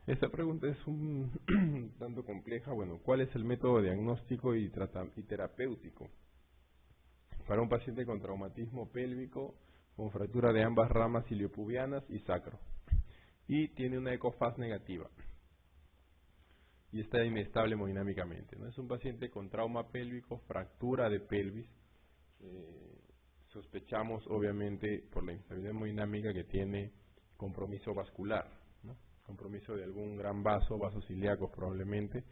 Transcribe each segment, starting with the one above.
Esta pregunta es un tanto compleja. Bueno, ¿cuál es el método diagnóstico y terapéutico para un paciente con traumatismo pélvico, con fractura de ambas ramas iliopubianas y sacro? Y tiene una ecofaz negativa y está inestable hemodinámicamente, ¿no? Es un paciente con trauma pélvico, fractura de pelvis. Sospechamos, obviamente, por la inestabilidad hemodinámica, que tiene compromiso vascular, ¿no? Compromiso de algún gran vaso, vasos ilíacos probablemente,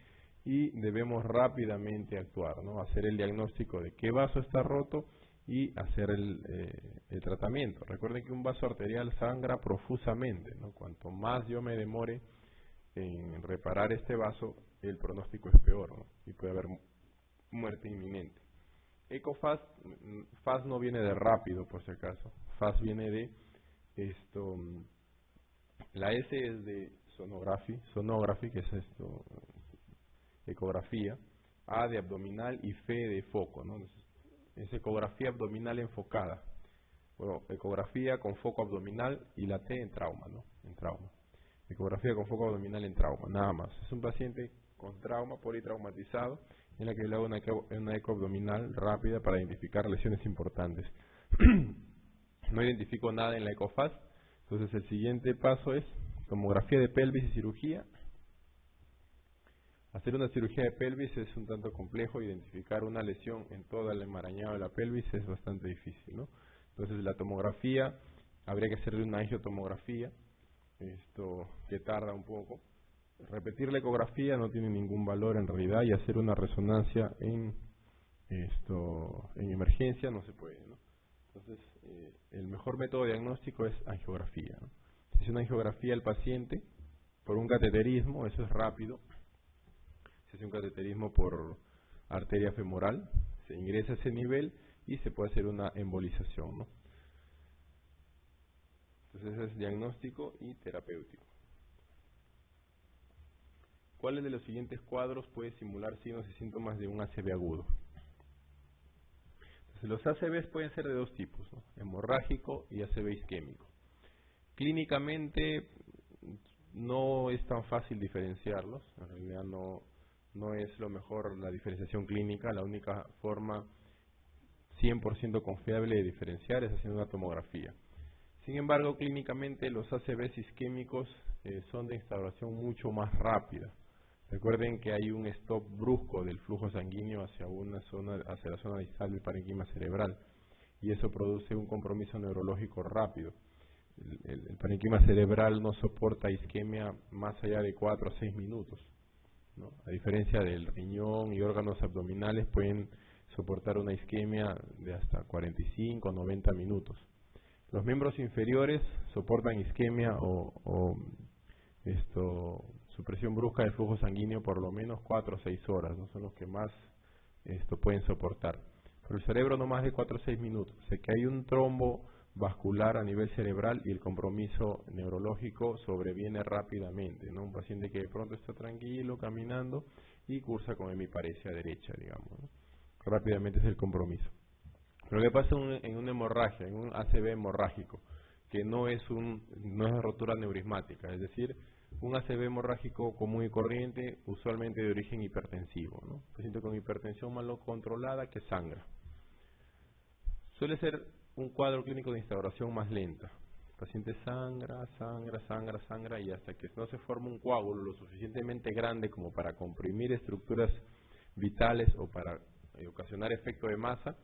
y debemos rápidamente actuar, ¿no? Hacer el diagnóstico de qué vaso está roto y hacer el tratamiento. Recuerden que un vaso arterial sangra profusamente, ¿no? Cuanto más yo me demore en reparar este vaso, el pronóstico es peor, ¿no? Y puede haber muerte inminente. Ecofaz, FAS no viene de rápido, por si acaso. FAS viene de esto. La S es de sonography, que es esto, ecografía. A de abdominal y F de foco, ¿no? Entonces, es ecografía abdominal enfocada. Bueno, ecografía con foco abdominal y la T en trauma, ¿no? En trauma. Ecografía con foco abdominal en trauma, nada más. Es un paciente con trauma, politraumatizado, en la que le hago una eco abdominal rápida para identificar lesiones importantes. No identifico nada en la ecofaz, entonces el siguiente paso es tomografía de pelvis y cirugía. Hacer una cirugía de pelvis es un tanto complejo, identificar una lesión en todo el enmarañado de la pelvis es bastante difícil, ¿no? Entonces la tomografía, habría que hacerle una angiotomografía, que tarda un poco. Repetir la ecografía no tiene ningún valor en realidad, y hacer una resonancia en emergencia no se puede, ¿no? Entonces el mejor método diagnóstico es angiografía, ¿no? Se hace una angiografía al paciente por un cateterismo, eso es rápido. Se hace un cateterismo por arteria femoral, se ingresa a ese nivel y se puede hacer una embolización, ¿no? Entonces ese es diagnóstico y terapéutico. ¿Cuáles de los siguientes cuadros puede simular signos y síntomas de un ACV agudo? Entonces, los ACVs pueden ser de dos tipos, ¿no? Hemorrágico y ACV isquémico. Clínicamente no es tan fácil diferenciarlos, en realidad no es lo mejor la diferenciación clínica. La única forma 100% confiable de diferenciar es haciendo una tomografía. Sin embargo, clínicamente los ACVs isquémicos son de instauración mucho más rápida. Recuerden que hay un stop brusco del flujo sanguíneo hacia la zona distal del parenquima cerebral, y eso produce un compromiso neurológico rápido. El parenquima cerebral no soporta isquemia más allá de 4 a 6 minutos, ¿no? A diferencia del riñón y órganos abdominales, pueden soportar una isquemia de hasta 45 o 90 minutos. Los miembros inferiores soportan isquemia o supresión brusca del flujo sanguíneo por lo menos 4 o 6 horas, ¿no? Son los que más pueden soportar. Pero el cerebro no más de 4 o 6 minutos. O sea que hay un trombo vascular a nivel cerebral y el compromiso neurológico sobreviene rápidamente, ¿no? Un paciente que de pronto está tranquilo, caminando, y cursa con hemiparesia derecha, digamos, ¿no? Rápidamente es el compromiso. Pero ¿qué pasa en una hemorragia, en un ACV hemorrágico? Que no es rotura neurismática, es decir, un ACV hemorrágico común y corriente, usualmente de origen hipertensivo, ¿no? Paciente con hipertensión mal controlada que sangra. Suele ser un cuadro clínico de instauración más lenta. El paciente sangra, y hasta que no se forma un coágulo lo suficientemente grande como para comprimir estructuras vitales o para ocasionar efecto de masa,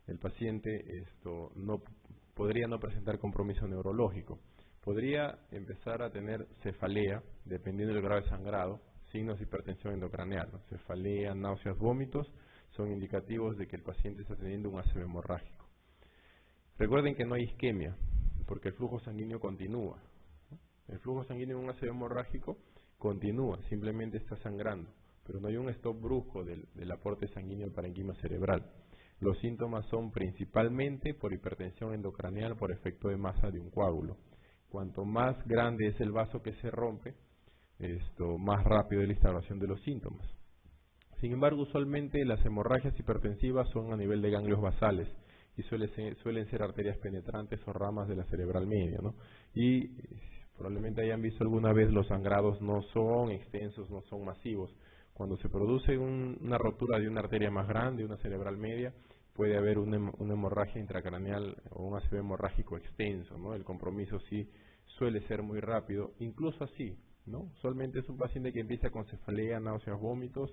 el paciente podría no presentar compromiso neurológico. Podría empezar a tener cefalea, dependiendo del grado de sangrado, signos de hipertensión endocraneal, ¿no? Cefalea, náuseas, vómitos, son indicativos de que el paciente está teniendo un ACV hemorrágico. Recuerden que no hay isquemia, porque el flujo sanguíneo continúa, ¿no? El flujo sanguíneo en un ACV hemorrágico continúa, simplemente está sangrando, pero no hay un stop brusco del aporte sanguíneo al parenquima cerebral. Los síntomas son principalmente por hipertensión endocraneal por efecto de masa de un coágulo. Cuanto más grande es el vaso que se rompe, más rápido es la instauración de los síntomas. Sin embargo, usualmente las hemorragias hipertensivas son a nivel de ganglios basales y suelen ser arterias penetrantes o ramas de la cerebral media, ¿no? Y Probablemente hayan visto alguna vez los sangrados no son extensos, no son masivos. Cuando se produce una rotura de una arteria más grande, una cerebral media, puede haber una hemorragia intracraneal o un ACV hemorrágico extenso, ¿no? El compromiso sí suele ser muy rápido, incluso así, ¿no? Usualmente es un paciente que empieza con cefalea, náuseas, vómitos,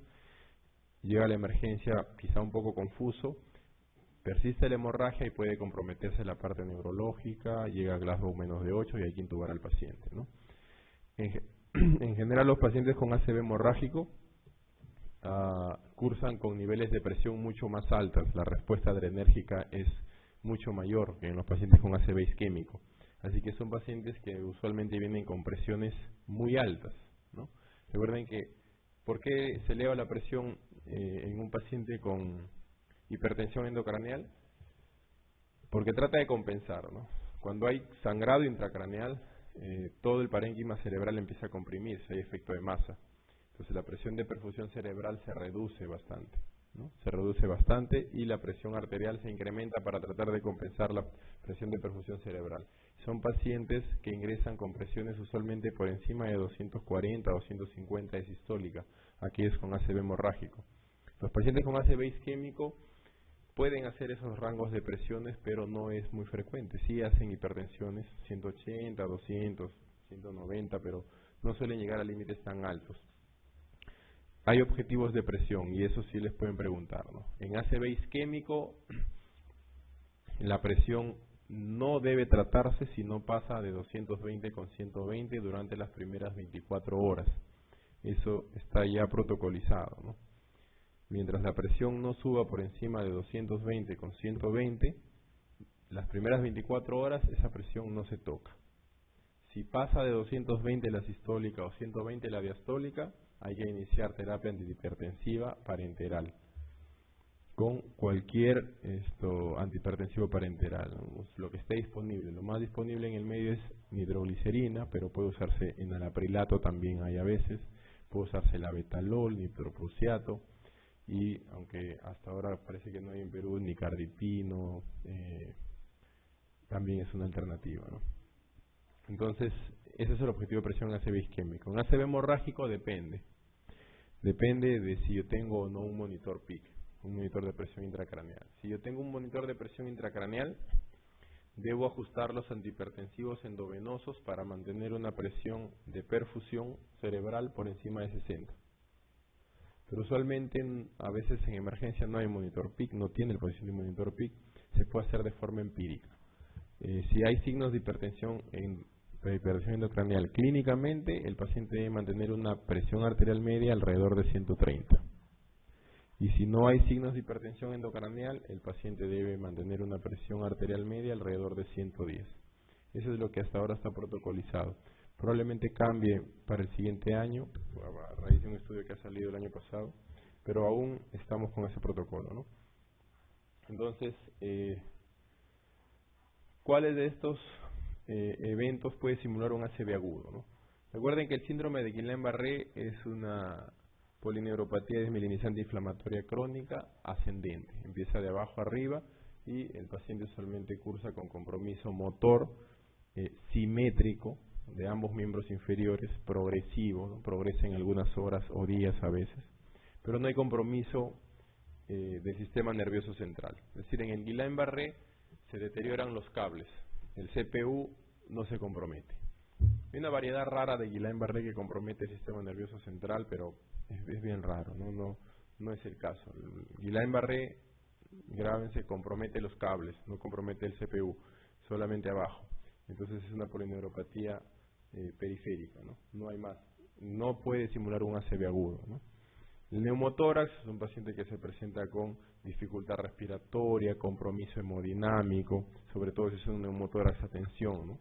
llega a la emergencia quizá un poco confuso, persiste la hemorragia y puede comprometerse la parte neurológica, llega a Glasgow menos de 8 y hay que intubar al paciente, ¿no? En general los pacientes con ACV hemorrágico cursan con niveles de presión mucho más altas, la respuesta adrenérgica es mucho mayor que en los pacientes con ACV isquémico, así que son pacientes que usualmente vienen con presiones muy altas, ¿no? Recuerden que, ¿por qué se eleva la presión en un paciente con hipertensión endocraneal? Porque trata de compensar, ¿no? Cuando hay sangrado intracraneal, todo el parénquima cerebral empieza a comprimirse, hay efecto de masa. Entonces la presión de perfusión cerebral se reduce bastante, ¿no? Se reduce bastante y la presión arterial se incrementa para tratar de compensar la presión de perfusión cerebral. Son pacientes que ingresan con presiones usualmente por encima de 240 o 250 de sistólica, aquellos con ACV hemorrágico. Los pacientes con ACV isquémico pueden hacer esos rangos de presiones, pero no es muy frecuente. Sí hacen hipertensiones 180, 200, 190, pero no suelen llegar a límites tan altos. Hay objetivos de presión y eso sí les pueden preguntar, ¿no? En ACV isquémico la presión no debe tratarse si no pasa de 220 con 120 durante las primeras 24 horas. Eso está ya protocolizado, ¿no? Mientras la presión no suba por encima de 220 con 120, las primeras 24 horas esa presión no se toca. Si pasa de 220 la sistólica o 120 la diastólica, hay que iniciar terapia antihipertensiva parenteral con cualquier antihipertensivo parenteral, ¿no? Lo que esté disponible. Lo más disponible en el medio es nitroglicerina, pero puede usarse enalaprilato también hay a veces, puede usarse la betalol, nitroprusiato, y aunque hasta ahora parece que no hay en Perú ni cardipino, también es una alternativa, ¿no? Entonces, ese es el objetivo de presión en ACV isquémico. En ACV hemorrágico depende de si yo tengo o no un monitor PIC, un monitor de presión intracraneal. Si yo tengo un monitor de presión intracraneal, debo ajustar los antihipertensivos endovenosos para mantener una presión de perfusión cerebral por encima de 60. Pero usualmente, a veces en emergencia no hay monitor PIC, no tiene el posición de monitor PIC, se puede hacer de forma empírica. Si hay signos de hipertensión endocraneal clínicamente, el paciente debe mantener una presión arterial media alrededor de 130. Y si no hay signos de hipertensión endocraneal, el paciente debe mantener una presión arterial media alrededor de 110. Eso es lo que hasta ahora está protocolizado. Probablemente cambie para el siguiente año, a raíz de un estudio que ha salido el año pasado, pero aún estamos con ese protocolo, ¿no? Entonces, ¿cuáles de estos eventos puede simular un ACV agudo, ¿no? Recuerden que el síndrome de Guillain-Barré es una polineuropatía desmielinizante inflamatoria crónica ascendente. Empieza de abajo arriba y el paciente usualmente cursa con compromiso motor simétrico de ambos miembros inferiores, progresivo, ¿no? Progresa en algunas horas o días a veces, pero no hay compromiso del sistema nervioso central. Es decir, en el Guillain-Barré se deterioran los cables, el CPU no se compromete. Hay una variedad rara de Guillain-Barré que compromete el sistema nervioso central, pero es bien raro, no es el caso. El Guillain-Barré, grábense, compromete los cables, no compromete el CPU, solamente abajo. Entonces es una polineuropatía periférica, no hay más. No puede simular un ACV agudo, ¿no? El neumotórax es un paciente que se presenta con dificultad respiratoria, compromiso hemodinámico, sobre todo si es un neumotórax a tensión, ¿no?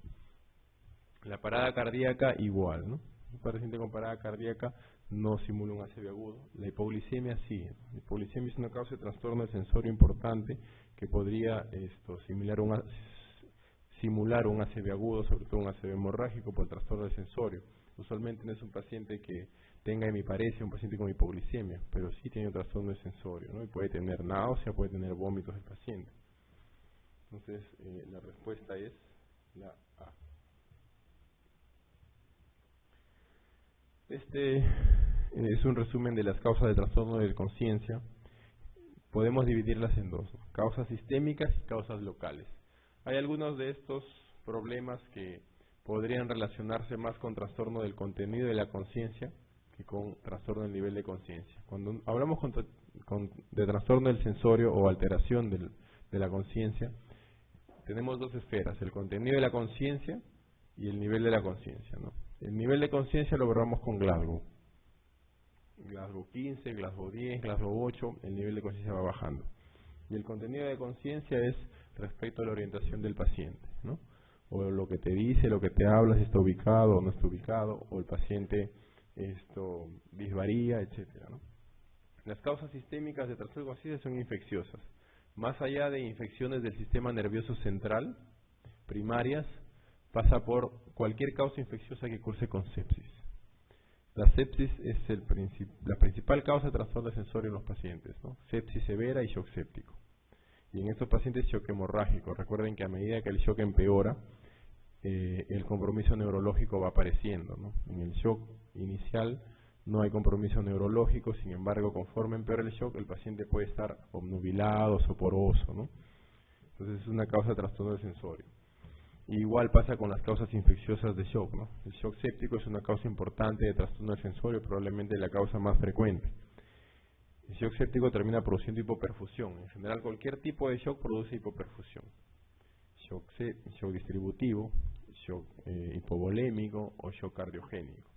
La parada cardíaca igual, ¿no? Un paciente con parada cardíaca no simula un ACV agudo. La hipoglicemia sí. La hipoglicemia es una causa de trastorno del sensorio importante que podría simular un ACV agudo, sobre todo un ACV hemorrágico por el trastorno del sensorio. Usualmente no es un paciente que tenga hemiparesia, un paciente con hipoglicemia, pero sí tiene un trastorno del sensorio, ¿no? Y puede tener náusea, puede tener vómitos el paciente. Entonces, la respuesta es la A. Este es un resumen de las causas de trastorno de conciencia. Podemos dividirlas en dos, ¿no? Causas sistémicas y causas locales. Hay algunos de estos problemas que podrían relacionarse más con trastorno del contenido de la conciencia que con trastorno del nivel de conciencia. Cuando hablamos de trastorno del sensorio o alteración de la conciencia, tenemos dos esferas, el contenido de la conciencia y el nivel de la conciencia, ¿no? El nivel de conciencia lo observamos con Glasgow. Glasgow 15, Glasgow 10, Glasgow 8, el nivel de conciencia va bajando. Y el contenido de conciencia es respecto a la orientación del paciente, ¿no? O lo que te dice, lo que te habla, si está ubicado o no está ubicado, o el paciente disvaría, etcétera, ¿no? Las causas sistémicas de trastorno de conciencia son infecciosas. Más allá de infecciones del sistema nervioso central, primarias, pasa por cualquier causa infecciosa que curse con sepsis. La sepsis es la principal causa de trastorno sensorio en los pacientes, ¿no? Sepsis severa y shock séptico. Y en estos pacientes shock hemorrágico. Recuerden que a medida que el shock empeora, el compromiso neurológico va apareciendo, ¿no? En el shock inicial no hay compromiso neurológico, sin embargo, conforme empeora el shock, el paciente puede estar obnubilado, soporoso, ¿no? Entonces es una causa de trastorno sensorio. Igual pasa con las causas infecciosas de shock, ¿no? El shock séptico es una causa importante de trastorno sensorio, probablemente la causa más frecuente. El shock séptico termina produciendo hipoperfusión. En general, cualquier tipo de shock produce hipoperfusión. Shock distributivo, shock hipovolémico o shock cardiogénico.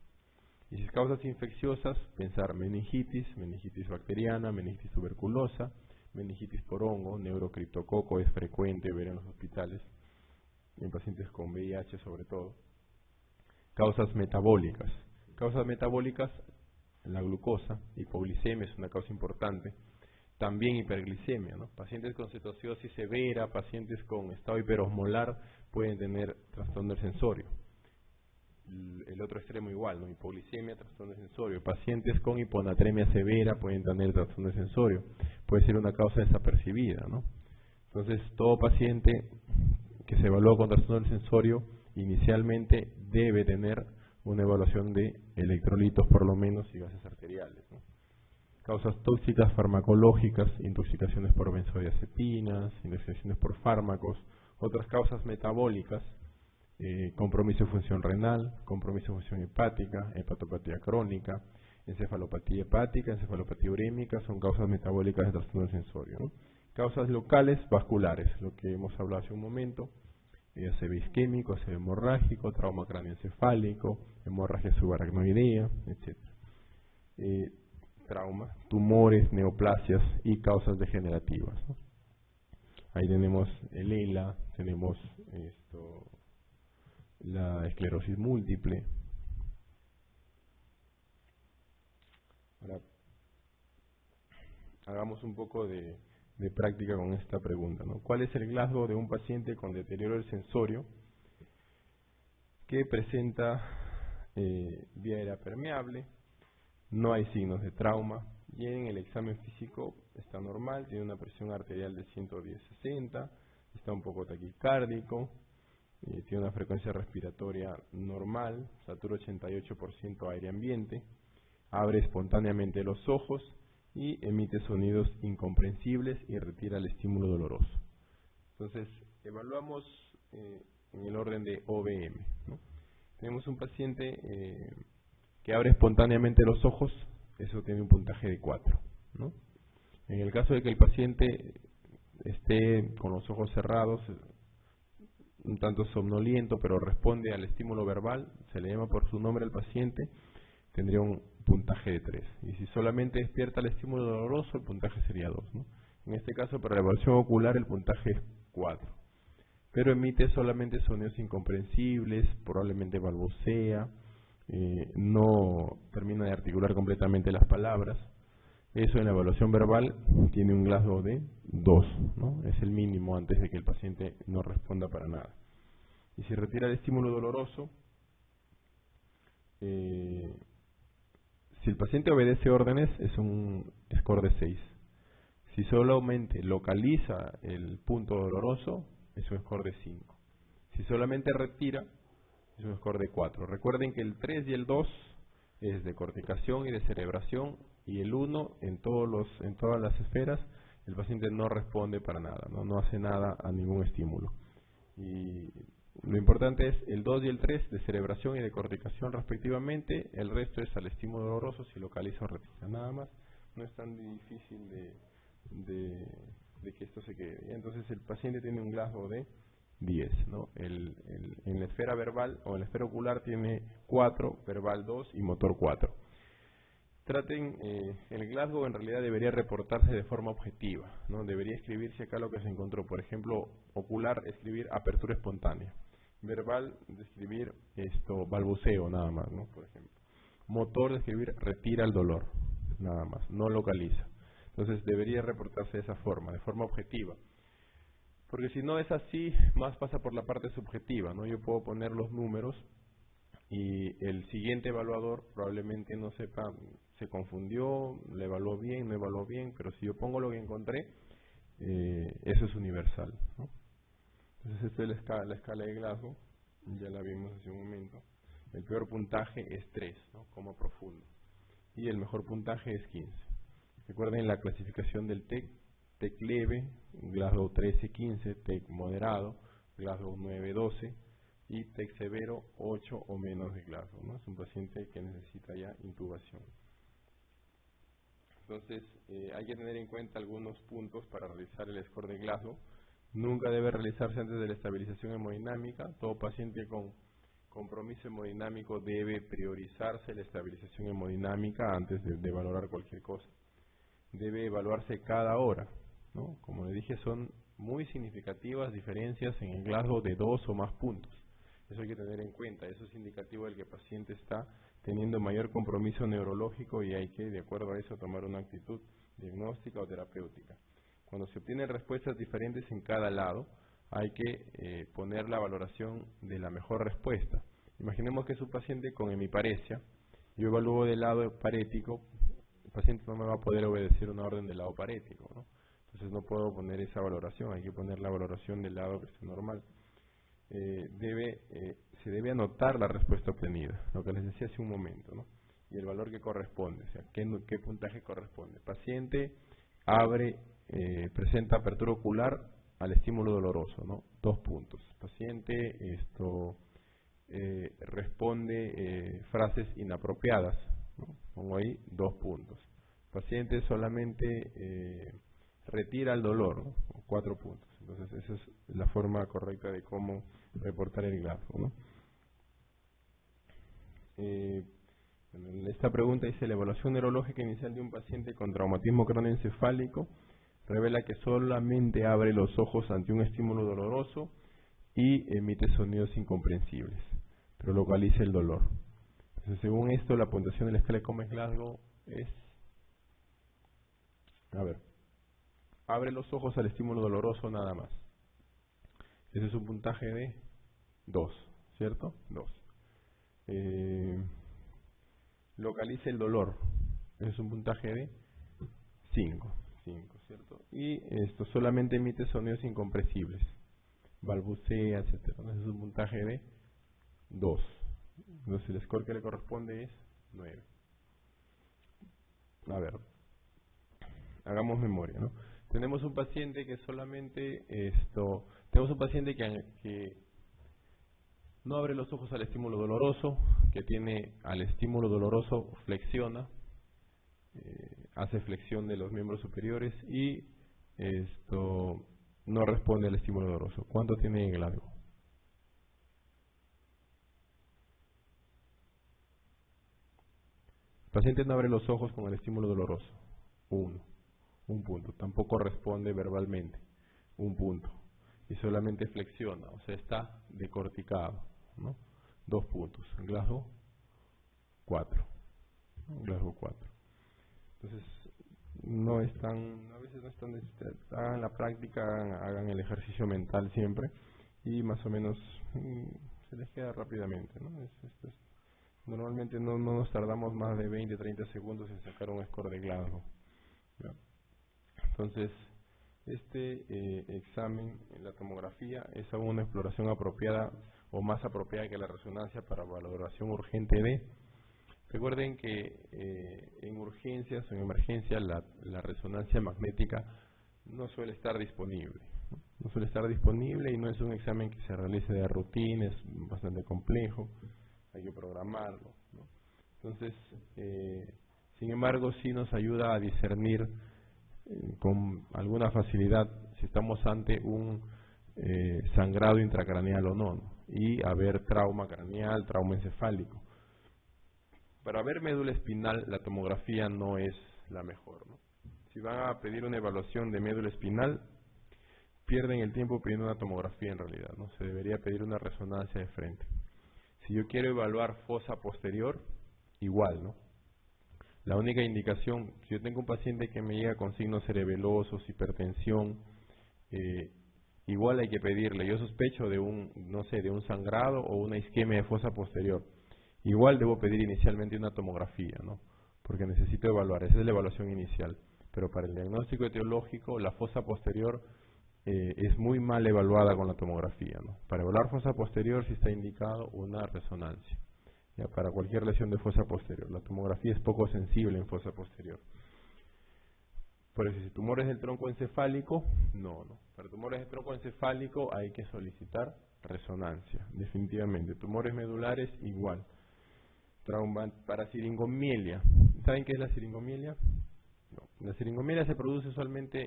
Y si causas infecciosas, pensar meningitis bacteriana, meningitis tuberculosa, meningitis por hongo, neurocriptococo es frecuente ver en los hospitales, en pacientes con VIH sobre todo. Causas metabólicas. Causas metabólicas, la glucosa, hipoglicemia es una causa importante. También hiperglicemia, ¿no? Pacientes con cetoacidosis severa, pacientes con estado hiperosmolar pueden tener trastorno del sensorio. El otro extremo igual, ¿no? Hipoglicemia, trastorno del sensorio. Pacientes con hiponatremia severa pueden tener trastorno del sensorio. Puede ser una causa desapercibida, ¿no? Entonces, todo paciente que se evalúa con trastorno del sensorio inicialmente debe tener una evaluación de electrolitos por lo menos y gases arteriales, ¿no? Causas tóxicas farmacológicas, intoxicaciones por benzodiazepinas, intoxicaciones por fármacos. Otras causas metabólicas, compromiso de función renal, compromiso de función hepática, hepatopatía crónica, encefalopatía hepática, encefalopatía urémica, son causas metabólicas de trastorno del sensorio, ¿no? Causas locales, vasculares, lo que hemos hablado hace un momento, ACV isquémico, ACV hemorrágico, trauma cráneoencefálico, hemorragia subaracnoidea, etc. Trauma, tumores, neoplasias y causas degenerativas, ¿no? Ahí tenemos el ELA, tenemos la esclerosis múltiple. Ahora, hagamos un poco de práctica con esta pregunta, ¿no? ¿Cuál es el Glasgow de un paciente con deterioro del sensorio que presenta vía aérea permeable? No hay signos de trauma y en el examen físico está normal, tiene una presión arterial de 110/60, está un poco taquicárdico, tiene una frecuencia respiratoria normal, satura 88% aire ambiente, abre espontáneamente los ojos y emite sonidos incomprensibles y retira el estímulo doloroso. Entonces, evaluamos en el orden de OBM, ¿no? Tenemos un paciente que abre espontáneamente los ojos, eso tiene un puntaje de 4, ¿no? En el caso de que el paciente esté con los ojos cerrados, un tanto somnoliento, pero responde al estímulo verbal, se le llama por su nombre al paciente, tendría un puntaje de 3. Y si solamente despierta el estímulo doloroso, el puntaje sería 2, ¿no? En este caso, para la evaluación ocular, el puntaje es 4. Pero emite solamente sonidos incomprensibles, probablemente balbucea, no termina de articular completamente las palabras. Eso en la evaluación verbal tiene un Glasgow de 2, ¿no? Es el mínimo antes de que el paciente no responda para nada. Y si retira el estímulo doloroso, si el paciente obedece órdenes, es un score de 6. Si solamente localiza el punto doloroso, es un score de 5. Si solamente retira, es un score de 4. Recuerden que el 3 y el 2 es de corticación y de cerebración, y el 1 en todas las esferas, el paciente no responde para nada, no hace nada a ningún estímulo. Y lo importante es el 2 y el 3 de cerebración y de corticación respectivamente, el resto es al estímulo doloroso si localiza o retira, nada más. No es tan difícil de que esto se quede. Entonces el paciente tiene un Glasgow de 10, ¿no? En la esfera verbal o en la esfera ocular tiene 4, verbal 2 y motor 4. Traten, el Glasgow en realidad debería reportarse de forma objetiva, ¿no? Debería escribirse acá lo que se encontró. Por ejemplo, ocular, escribir apertura espontánea. Verbal, describir balbuceo nada más, ¿no? Por ejemplo. Motor, describir retira el dolor, nada más, no localiza. Entonces debería reportarse de esa forma, de forma objetiva. Porque si no es así, más pasa por la parte subjetiva, ¿no? Yo puedo poner los números y el siguiente evaluador probablemente no sepa, se confundió, le evaluó bien, no evaluó bien, pero si yo pongo lo que encontré, eso es universal, ¿no? Entonces esta es la escala de Glasgow, ya la vimos hace un momento. El peor puntaje es 3, ¿no? Como profundo, y el mejor puntaje es 15. Recuerden la clasificación del TEC: TEC leve, Glasgow 13-15, TEC moderado, Glasgow 9-12 y TEC severo 8 o menos de Glasgow, ¿no? Es un paciente que necesita ya intubación. Entonces hay que tener en cuenta algunos puntos para realizar el score de Glasgow. Nunca debe realizarse antes de la estabilización hemodinámica. Todo paciente con compromiso hemodinámico debe priorizarse la estabilización hemodinámica antes de valorar cualquier cosa. Debe evaluarse cada hora, ¿no? Como le dije, son muy significativas diferencias en el Glasgow de 2 o más puntos. Eso hay que tener en cuenta. Eso es indicativo de que el paciente está teniendo mayor compromiso neurológico y hay que, de acuerdo a eso, tomar una actitud diagnóstica o terapéutica. Cuando se obtienen respuestas diferentes en cada lado, hay que poner la valoración de la mejor respuesta. Imaginemos que es un paciente con hemiparesia. Yo evalúo del lado parético, el paciente no me va a poder obedecer una orden del lado parético, ¿no? Entonces no puedo poner esa valoración, hay que poner la valoración del lado que esté normal. Se debe anotar la respuesta obtenida, lo que les decía hace un momento, ¿no? Y el valor que corresponde, o sea, qué puntaje corresponde. Paciente presenta apertura ocular al estímulo doloroso, ¿no? 2 puntos. Paciente responde frases inapropiadas, ¿no? Pongo ahí 2 puntos. Paciente solamente retira el dolor, ¿no? 4 puntos. Entonces esa es la forma correcta de cómo reportar el Glasgow, ¿no? Esta pregunta dice: la evaluación neurológica inicial de un paciente con traumatismo craneoencefálico revela que solamente abre los ojos ante un estímulo doloroso y emite sonidos incomprensibles, pero localiza el dolor. Entonces, según esto, la puntuación de la escala de Comes-Glasgow es, abre los ojos al estímulo doloroso nada más. Ese es un puntaje de 2, ¿cierto? 2. Localiza el dolor. Ese es un puntaje de 5, ¿cierto? Y esto solamente emite sonidos incomprensibles, balbucea, etcétera. Ese es un puntaje de 2. Entonces el score que le corresponde es 9. A ver, hagamos memoria, ¿no? Tenemos un paciente que solamente tenemos un paciente que no abre los ojos al estímulo doloroso, que tiene al estímulo doloroso, flexiona, hace flexión de los miembros superiores y no responde al estímulo doloroso. ¿Cuánto tiene en Glasgow? El paciente no abre los ojos con el estímulo doloroso. 1 punto. Tampoco responde verbalmente. 1 punto. Y solamente flexiona, o sea, está decorticado, ¿no? 2 puntos. Glasgow 4. Glasgow 4. Entonces, no están, a veces no están, hagan la práctica, hagan el ejercicio mental siempre y más o menos se les queda rápidamente, ¿no? Normalmente no nos tardamos más de 20-30 segundos en sacar un score de Glasgow, ¿ya? Entonces, este examen, la tomografía, es aún una exploración apropiada o más apropiada que la resonancia para valoración urgente de Recuerden que en urgencias o en emergencias la resonancia magnética no suele estar disponible. No suele estar disponible y no es un examen que se realice de rutina, es bastante complejo, hay que programarlo, ¿no? Entonces, sin embargo, sí nos ayuda a discernir con alguna facilidad si estamos ante un sangrado intracraneal o no, ¿no? Y a ver trauma craneal, trauma encefálico. Para ver médula espinal, la tomografía no es la mejor, ¿no? Si van a pedir una evaluación de médula espinal, pierden el tiempo pidiendo una tomografía en realidad, ¿no? Se debería pedir una resonancia de frente. Si yo quiero evaluar fosa posterior, igual, ¿no? La única indicación, si yo tengo un paciente que me llega con signos cerebelosos, hipertensión, igual hay que pedirle. Yo sospecho de de un sangrado o una isquemia de fosa posterior. Igual debo pedir inicialmente una tomografía, ¿no? Porque necesito evaluar, esa es la evaluación inicial. Pero para el diagnóstico etiológico, la fosa posterior es muy mal evaluada con la tomografía, ¿no? Para evaluar fosa posterior sí está indicado una resonancia, ¿ya? Para cualquier lesión de fosa posterior. La tomografía es poco sensible en fosa posterior. Por eso, si tumores del tronco encefálico, no. Para tumores del tronco encefálico hay que solicitar resonancia, definitivamente. Tumores medulares, igual. Para siringomielia, ¿saben qué es la siringomielia? No. La siringomielia se produce usualmente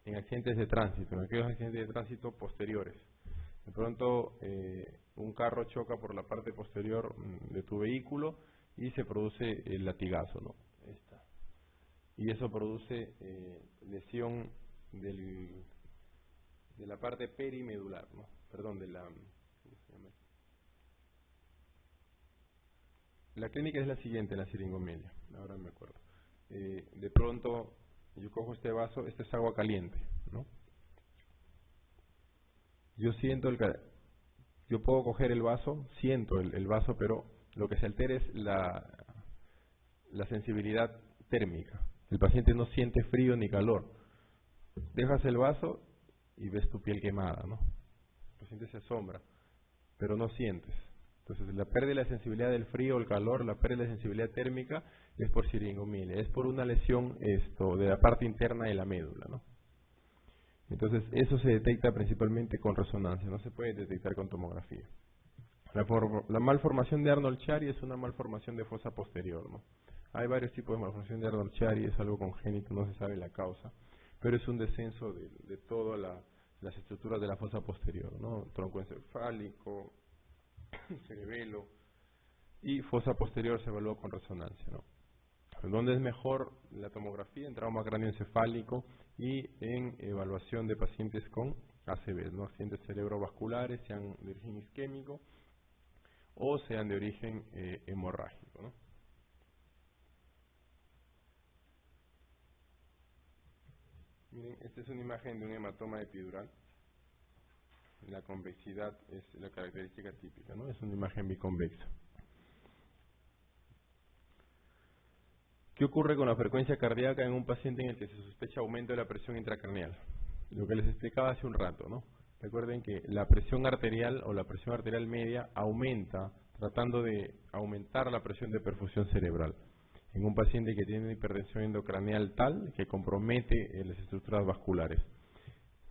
en accidentes de tránsito, en aquellos accidentes de tránsito posteriores. De pronto un carro choca por la parte posterior de tu vehículo y se produce el latigazo, ¿no? Y eso produce lesión de la parte perimedular, ¿no? Perdón, la clínica es la siguiente, la siringomelia, ahora me acuerdo. De pronto yo cojo este vaso, esta es agua caliente, ¿no? Yo puedo coger el vaso, siento el vaso, pero lo que se altera es la sensibilidad térmica. El paciente no siente frío ni calor. Dejas el vaso y ves tu piel quemada, ¿no? El paciente se asombra, pero no sientes. Entonces, la pérdida de la sensibilidad del frío o el calor, la pérdida de la sensibilidad térmica es por siringomilia, es por una lesión de la parte interna de la médula, ¿no? Entonces, eso se detecta principalmente con resonancia, no se puede detectar con tomografía. La malformación de Arnold-Chiari es una malformación de fosa posterior, ¿no? Hay varios tipos de malformación de Arnold-Chiari, es algo congénito, no se sabe la causa, pero es un descenso de todas las estructuras de la fosa posterior, ¿no? Tronco encefálico, cerebelo y fosa posterior se evalúa con resonancia, ¿no? ¿Dónde es mejor la tomografía? En trauma cráneoencefálico y en evaluación de pacientes con ACV, ¿no? Accidentes cerebrovasculares, sean de origen isquémico o sean de origen hemorrágico, ¿no? Miren, esta es una imagen de un hematoma epidural. La convexidad es la característica típica, ¿no? Es una imagen biconvexa. ¿Qué ocurre con la frecuencia cardíaca en un paciente en el que se sospecha aumento de la presión intracraneal? Lo que les explicaba hace un rato, ¿no? Recuerden que la presión arterial o la presión arterial media aumenta tratando de aumentar la presión de perfusión cerebral en un paciente que tiene una hipertensión endocraneal tal que compromete las estructuras vasculares.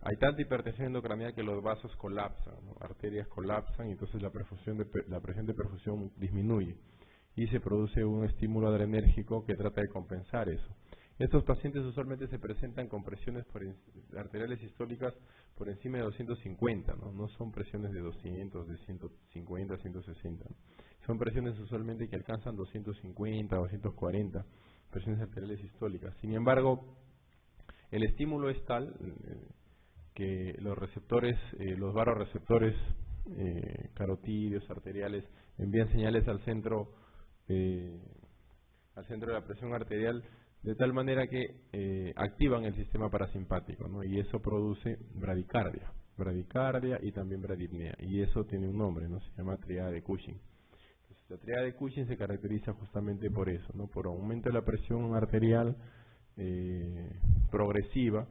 Hay tanta hipertensión endocraneal que los vasos colapsan, ¿no? Arterias colapsan y entonces la presión de perfusión disminuye y se produce un estímulo adrenérgico que trata de compensar eso. Estos pacientes usualmente se presentan con presiones arteriales sistólicas por encima de 250, ¿no? No son presiones de 200, de 150, 160. ¿no? Son presiones usualmente que alcanzan 250, 240 presiones arteriales sistólicas. Sin embargo, el estímulo es tal que los receptores, los varoreceptores carotídeos, arteriales, envían señales al centro de la presión arterial de tal manera que activan el sistema parasimpático, ¿no? Y eso produce bradicardia y también bradipnea, y eso tiene un nombre, ¿no? Se llama triada de Cushing. Entonces, la triada de Cushing se caracteriza justamente por eso, ¿no? Por aumento de la presión arterial progresiva,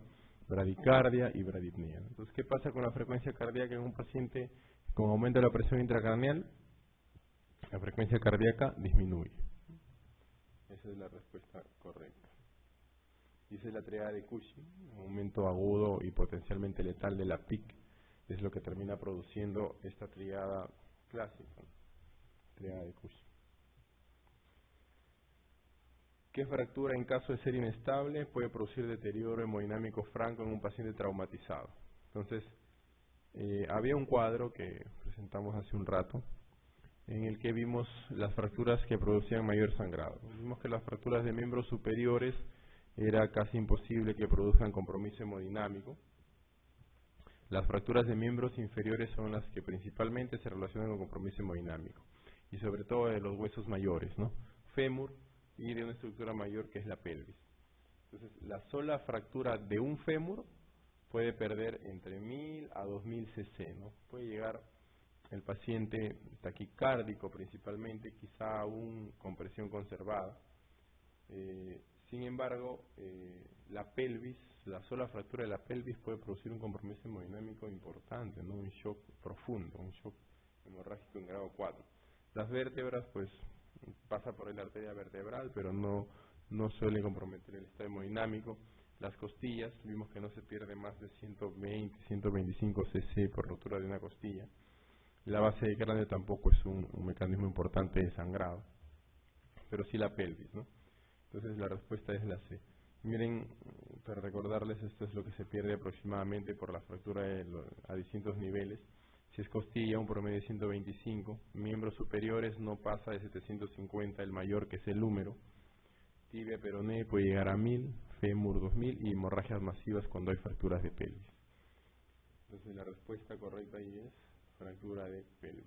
bradicardia y bradipnea. Entonces, ¿qué pasa con la frecuencia cardíaca en un paciente con aumento de la presión intracraneal? la frecuencia cardíaca disminuye. Esa es la respuesta correcta. Y esa es la triada de Cushing, un aumento agudo y potencialmente letal de la PIC, es lo que termina produciendo esta triada clásica, triada de Cushing. ¿Qué fractura en caso de ser inestable puede producir deterioro hemodinámico franco en un paciente traumatizado? Entonces, había un cuadro que presentamos hace un rato en el que vimos las fracturas que producían mayor sangrado. Vimos que las fracturas de miembros superiores era casi imposible que produzcan compromiso hemodinámico. Las fracturas de miembros inferiores son las que principalmente se relacionan con compromiso hemodinámico, y sobre todo de los huesos mayores, ¿no? Fémur y de una estructura mayor que es la pelvis. Entonces, la sola fractura de un fémur puede perder entre 1000 a 2000 cc, ¿no? Puede llegar el paciente taquicárdico principalmente, quizá aún con presión conservada. Sin embargo, la pelvis, la sola fractura de la pelvis puede producir un compromiso hemodinámico importante, ¿no? Un shock profundo, un shock hemorrágico en grado 4. Las vértebras, pues, pasa por la arteria vertebral, pero no suele comprometer el estado hemodinámico. Las costillas, vimos que no se pierde más de 120, 125 cc por rotura de una costilla. La base de cráneo tampoco es un mecanismo importante de sangrado, pero sí la pelvis, ¿no? Entonces la respuesta es la C. Miren, para recordarles, esto es lo que se pierde aproximadamente por la fractura a distintos niveles. Si es costilla, un promedio de 125, miembros superiores no pasa de 750, el mayor que es el húmero, tibia, peroné puede llegar a 1000, fémur 2000 y hemorragias masivas cuando hay fracturas de pelvis. Entonces la respuesta correcta ahí es fractura de pelvis.